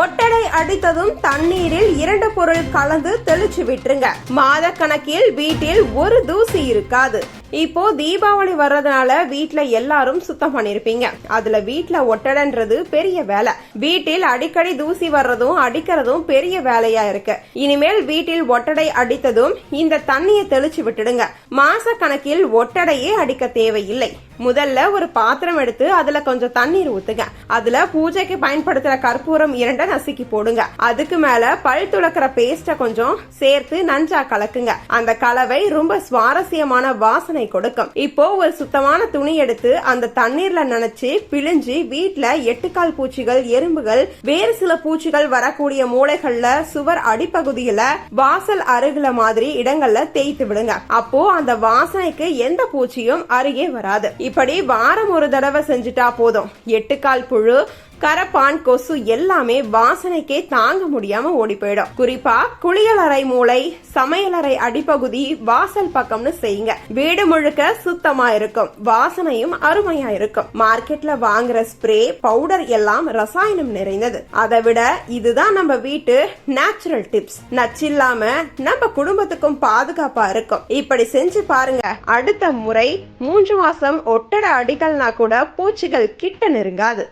ஒட்டடை அடித்ததும் தண்ணீரில் 2 பொருள் கலந்து தெளிச்சு விட்டுருங்க. மாத கணக்கில் வீட்டில் ஒரு தூசி இருக்காது. இப்போ தீபாவளி வர்றதுனால வீட்ல எல்லாரும் சுத்தம் பண்ணிருப்பீங்க. அதுல வீட்ல ஒட்டடைன்றது பெரிய வேலை. வீட்டில் அடிக்கடி தூசி வர்றதும் அடிக்கிறதும் பெரிய வேலையா இருக்கு. இனிமேல் வீட்டில் ஒட்டடை அடித்ததும் இந்த தண்ணியை தெளிச்சு விட்டுடுங்க. மாச கணக்கில் ஒட்டடையே அடிக்க தேவையில்லை. முதல்ல ஒரு பாத்திரம் எடுத்து அதுல கொஞ்சம் தண்ணீர் ஊத்துங்க. அதுல பூஜைக்கு பயன்படுத்துற கற்பூரம் 2 நசுக்கி போடுங்க. அதுக்கு மேல பல் துளக்கிற பேஸ்ட கொஞ்சம் சேர்த்து நஞ்சா கலக்குங்க. அந்த கலவை ரொம்ப சுவாரஸ்யமான வாசனை கொடுக்கும். இப்போ ஒரு சுத்தமான துணி எடுத்து அந்த தண்ணீர்ல நனைச்சு பிழிஞ்சு வீட்டுல 8 கால் பூச்சிகள், எறும்புகள், வேறு சில பூச்சிகள் வரக்கூடிய மூலைகள்ல, சுவர் அடிப்பகுதியில, வாசல் அருகில மாதிரி இடங்கள்ல தேய்த்து விடுங்க. அப்போ அந்த வாசனைக்கு எந்த பூச்சியும் அருகே வராது. இப்படி வாரம் ஒரு தடவை செஞ்சுட்டா போதும். 8 கால் புழு, கரப்பான், கொசு எல்லாமே வாசனைக்கே தாங்க முடியாம ஓடி போயிடும். குறிப்பா குளியலறை மூளை, சமையலறை அடிப்பகுதி, வாசல் பக்கம்னு செய்யுங்க. வீடு முழுக்க சுத்தமா இருக்கும். வாசனையும் அருமையா இருக்கும். மார்க்கெட்ல வாங்குற ஸ்ப்ரே, பவுடர் எல்லாம் ரசாயனம் நிறைந்தது. அதை விட இதுதான் நம்ம வீட்டு நேச்சுரல் டிப்ஸ். நச்சில்லாம நம்ம குடும்பத்துக்கும் பாதுகாப்பா இருக்கும். இப்படி செஞ்சு பாருங்க. அடுத்த முறை 3 மாசம் ஒட்டடை அடிக்கல்னா கூட பூச்சிகள் கிட்ட நெருங்காது.